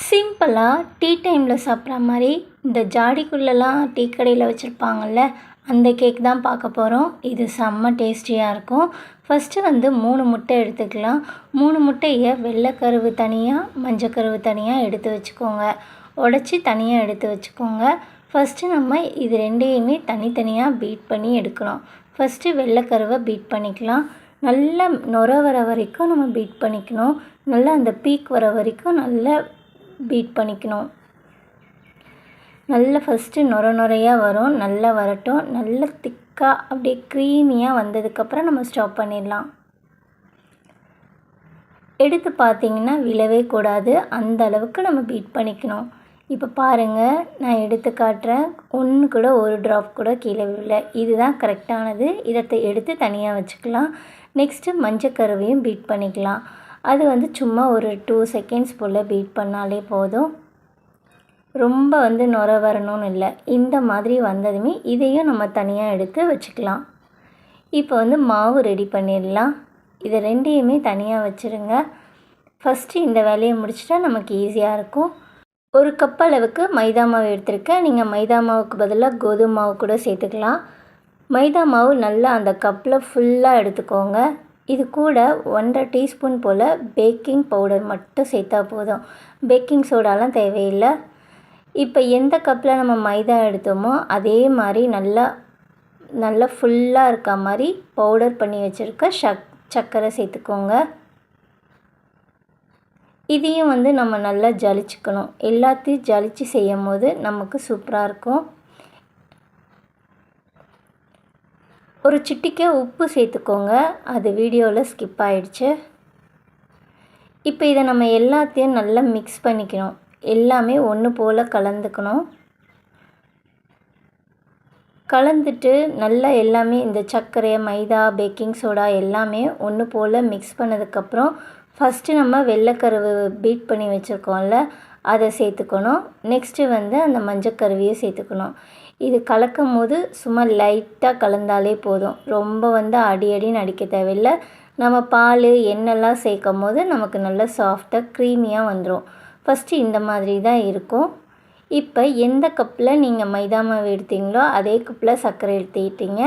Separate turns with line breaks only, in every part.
சிம்பிளாக டீ டைமில் சாப்பிட்ற மாதிரி இந்த ஜாடிக்குள்ளெல்லாம் டீ கடையில் வச்சுருப்பாங்கள்ல, அந்த கேக் தான் பார்க்க போகிறோம். இது செம்ம டேஸ்டியாக இருக்கும். ஃபஸ்ட்டு 3 முட்டை எடுத்துக்கலாம். 3 முட்டையை வெள்ளைக்கருவு தனியாக, மஞ்சக்கருவு தனியாக எடுத்து வச்சுக்கோங்க. உடச்சி தனியாக எடுத்து வச்சுக்கோங்க. ஃபஸ்ட்டு நம்ம இது ரெண்டையுமே தனித்தனியாக பீட் பண்ணி எடுக்கணும். ஃபஸ்ட்டு வெள்ளைக்கருவை பீட் பண்ணிக்கலாம். நல்லா நுர வர வரைக்கும் நம்ம பீட் பண்ணிக்கணும். நல்லா அந்த பீக் வர வரைக்கும் நல்லா பீட் பண்ணிக்கணும். நல்லா ஃபஸ்ட்டு நுரையாக வரும். நல்லா வரட்டும். நல்லா திக்காக அப்படியே க்ரீமியாக வந்ததுக்கப்புறம் நம்ம ஸ்டாப் பண்ணிடலாம். எடுத்து பார்த்திங்கன்னா விழவே கூடாது. அந்த அளவுக்கு நம்ம பீட் பண்ணிக்கணும். இப்போ பாருங்கள், நான் எடுத்து காட்டுறேன். ஒன்று கூட ஒரு ட்ராப் கூட கீழே விழல. இதுதான் கரெக்டானது. இதை எடுத்து தனியாக வச்சுக்கலாம். நெக்ஸ்ட்டு மஞ்சக்கருவையும் பீட் பண்ணிக்கலாம். அது சும்மா ஒரு 2 செகண்ட்ஸ் போல் பீட் பண்ணாலே போதும். ரொம்ப நுர வரணும்னு இல்லை. இந்த மாதிரி வந்ததுமே இதையும் நம்ம தனியாக எடுத்து வச்சுக்கலாம். இப்போ மாவு ரெடி பண்ணிடலாம். இதை ரெண்டையுமே தனியாக வச்சுருங்க. ஃபஸ்ட்டு இந்த வேலையை முடிச்சிட்டா நமக்கு ஈஸியாக இருக்கும். 1 கப் அளவுக்கு மைதா மாவு எடுத்திருக்கேன். நீங்கள் மைதா மாவுக்கு பதிலாக கோதுமை மாவு கூட சேர்த்துக்கலாம். மைதா மாவு நல்லா அந்த கப்பில் ஃபுல்லாக எடுத்துக்கோங்க. இது கூட 1½ டீஸ்பூன் போல் பேக்கிங் பவுடர் மட்டும் சேர்த்தா போதும். பேக்கிங் சோடாலாம் தேவையில்லை. இப்போ எந்த கப்பில் நம்ம மைதா எடுத்தோமோ அதே மாதிரி நல்லா ஃபுல்லாக இருக்க மாதிரி பவுடர் பண்ணி வச்சுருக்க சர்க்கரை சேர்த்துக்கோங்க. இதையும் நம்ம நல்லா ஜலிச்சுக்கணும். எல்லாத்தையும் ஜலிச்சு செய்யும் போது நமக்கு சூப்பராக இருக்கும். ஒரு சிட்டிக்கை உப்பு சேர்த்துக்கோங்க. அது வீடியோவில் ஸ்கிப் ஆகிடுச்சு. இப்போ இதை நம்ம எல்லாத்தையும் நல்லா மிக்ஸ் பண்ணிக்கணும். எல்லாமே ஒன்று போல் கலந்துக்கணும். கலந்துட்டு நல்லா எல்லாமே இந்த சர்க்கரை, மைதா, பேக்கிங் சோடா எல்லாமே ஒன்று போல் மிக்ஸ் பண்ணதுக்கப்புறம் ஃபஸ்ட்டு நம்ம வெள்ளைக்கருவு பீட் பண்ணி வச்சுருக்கோம்ல, அதை சேர்த்துக்கணும். நெக்ஸ்ட்டு அந்த மஞ்சக்கருவையை சேர்த்துக்கணும். இது கலக்கும் போது சும்மா லைட்டாக கலந்தாலே போதும். ரொம்ப அடின்னு அடிக்க தேவையில்லை. நம்ம பால், எண்ணெய்லாம் சேர்க்கும் போது நமக்கு நல்லா சாஃப்டாக க்ரீமியாக வந்துடும். ஃபஸ்ட்டு இந்த மாதிரி தான் இருக்கும். இப்போ எந்த கப்பில் நீங்கள் மைதா மாவு எடுத்தீங்களோ அதே கப்பில் சர்க்கரை எடுத்துக்கிட்டீங்க.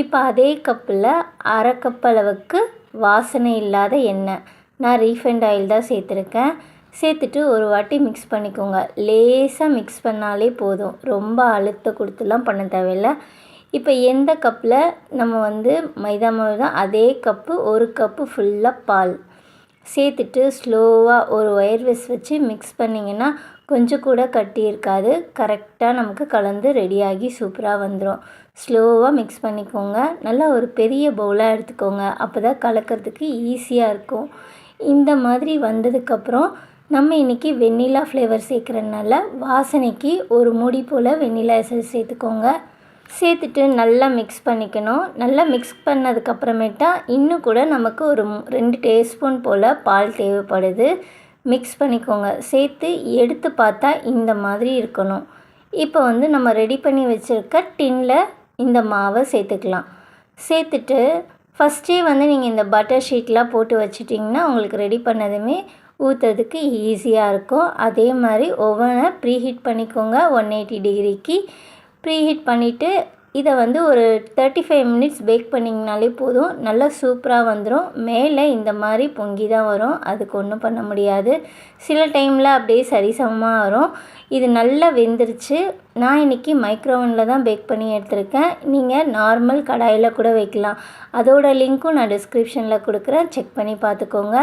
இப்போ அதே கப்பில் 1/2 கப் அளவுக்கு வாசனை இல்லாத எண்ணெய், நான் ரீஃபைண்ட் ஆயில் தான் சேர்த்துருக்கேன். சேர்த்துட்டு ஒரு வாட்டி மிக்ஸ் பண்ணிக்கோங்க. லேசாக மிக்ஸ் பண்ணாலே போதும். ரொம்ப அழுத்த கொடுத்துலாம் பண்ண தேவையில்லை. இப்போ எந்த கப்பில் நம்ம மைதா மாவு தான் அதே கப்பு 1 கப்பு ஃபுல்லாக பால் சேர்த்துட்டு ஸ்லோவாக ஒரு ஒயர் விஸ் வச்சு மிக்ஸ் பண்ணிங்கன்னா கொஞ்சம் கூட கட்டி இருக்காது. கரெக்டாக நமக்கு கலந்து ரெடியாகி சூப்பராக வந்துடும். ஸ்லோவாக மிக்ஸ் பண்ணிக்கோங்க. நல்லா ஒரு பெரிய பவுலாக எடுத்துக்கோங்க. அப்போ தான் கலக்கிறதுக்கு ஈஸியாக இருக்கும். இந்த மாதிரி வந்ததுக்கப்புறம் நம்ம இன்றைக்கி வெண்ணிலா ஃப்ளேவர் சேர்க்குறதுனால வாசனைக்கு ஒரு மூடி போல் வெண்ணிலா எசன்ஸ் சேர்த்துக்கோங்க. சேர்த்துட்டு நல்லா மிக்ஸ் பண்ணிக்கணும். நல்லா மிக்ஸ் பண்ணதுக்கப்புறமேட்டா இன்னும் கூட நமக்கு ஒரு 2 டீஸ்பூன் போல் பால் தேவைப்படுது. மிக்ஸ் பண்ணிக்கோங்க. சேர்த்து எடுத்து பார்த்தா இந்த மாதிரி இருக்கணும். இப்போ நம்ம ரெடி பண்ணி வச்சுருக்க டின்னில் இந்த மாவை சேர்த்துக்கலாம். சேர்த்துட்டு ஃபஸ்ட்டே நீங்கள் இந்த பட்டர் ஷீட்லாம் போட்டு வச்சிட்டிங்கன்னா உங்களுக்கு ரெடி பண்ணதுமே ஊற்றுறதுக்கு ஈஸியாக இருக்கும். அதே மாதிரி ஓவனை ப்ரீஹீட் பண்ணிக்கோங்க. 180 டிகிரிக்கு ப்ரீஹீட் பண்ணிவிட்டு இதை ஒரு 35 மினிட்ஸ் பேக் பண்ணிங்கனாலே போதும். நல்லா சூப்பராக வந்துடும். மேலே இந்த மாதிரி பொங்கி தான் வரும். அதுக்கு ஒன்றும் பண்ண முடியாது. சில டைமில் அப்படியே சரிசமமாக வரும். இது நல்லா வெந்துருச்சு. நான் இன்றைக்கி மைக்ரோவனில் தான் பேக் பண்ணி எடுத்திருக்கேன். நீங்கள் நார்மல் கடாயில் கூட வைக்கலாம். அதோட லிங்க்கும் நான் டிஸ்கிரிப்ஷனில் கொடுக்குறேன். செக் பண்ணி பார்த்துக்கோங்க.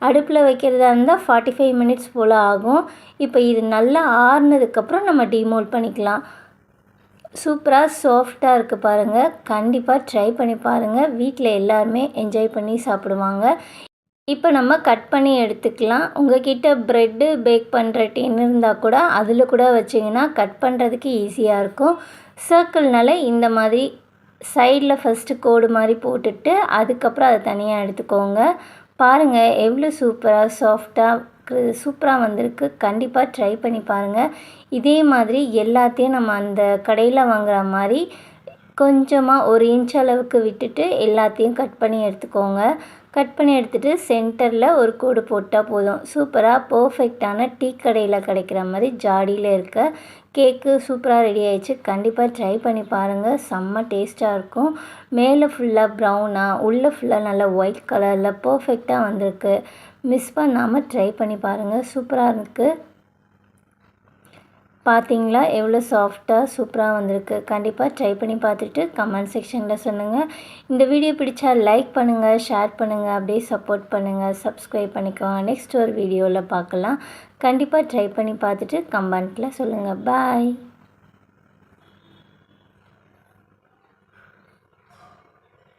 அடுப்பில் வைக்கிறதா இருந்தால் 45 மினிட்ஸ் போல் ஆகும். இப்போ இது நல்லா ஆறுனதுக்கப்புறம் நம்ம டீமோல்ட் பண்ணிக்கலாம். சூப்பராக சாஃப்டாக இருக்குது பாருங்கள். கண்டிப்பாக ட்ரை பண்ணி பாருங்கள். வீட்டில் எல்லாருமே என்ஜாய் பண்ணி சாப்பிடுவாங்க. இப்போ நம்ம கட் பண்ணி எடுத்துக்கலாம். உங்கள்கிட்ட ப்ரெட்டு பேக் பண்ணுற டின் இருந்தால் கூட அதில் கூட வச்சிங்கன்னா கட் பண்ணுறதுக்கு ஈஸியாக இருக்கும். சர்க்கிள்னால இந்த மாதிரி சைடில் ஃபஸ்ட்டு கோடு மாதிரி போட்டுட்டு அதுக்கப்புறம் அதை தனியாக எடுத்துக்கோங்க. பாருங்கள் எவ்வளோ சூப்பராக சூப்பராக வந்திருக்கு. கண்டிப்பாக ட்ரை பண்ணி பாருங்கள். இதே மாதிரி எல்லாத்தையும் நம்ம அந்த கடையில் வாங்குகிற மாதிரி கொஞ்சமாக 1 இன்ச் அளவுக்கு விட்டுட்டு எல்லாத்தையும் கட் பண்ணி எடுத்துக்கோங்க. கட் பண்ணி எடுத்துகிட்டு சென்டரில் ஒரு கோடு போட்டால் போதும். சூப்பராக பர்ஃபெக்டான டீ கடையில் கிடைக்கிற மாதிரி ஜாடியில் இருக்க கேக்கு சூப்பராக ரெடி ஆயிடுச்சு. கண்டிப்பாக ட்ரை பண்ணி பாருங்கள். செம்ம டேஸ்ட்டாக இருக்கும். மேலே ஃபுல்லாக ப்ரௌனாக, உள்ளே ஃபுல்லாக நல்லா ஒயிட் கலரில் பர்ஃபெக்டாக வந்திருக்கு. மிஸ் பண்ணாமல் ட்ரை பண்ணி பாருங்கள். சூப்பராக இருக்குது. பார்த்தீங்களா எவ்வளோ சாஃப்டாக சூப்பராக வந்திருக்கு. கண்டிப்பாக ட்ரை பண்ணி பார்த்துட்டு கமெண்ட் செக்ஷனில் சொல்லுங்கள். இந்த வீடியோ பிடிச்சா லைக் பண்ணுங்கள், ஷேர் பண்ணுங்கள், அப்படியே சப்போர்ட் பண்ணுங்கள், சப்ஸ்கிரைப் பண்ணிக்கோங்க. நெக்ஸ்ட் ஒரு வீடியோவில் பார்க்கலாம். கண்டிப்பாக ட்ரை பண்ணி பார்த்துட்டு கமெண்ட்டில் சொல்லுங்கள். பாய்.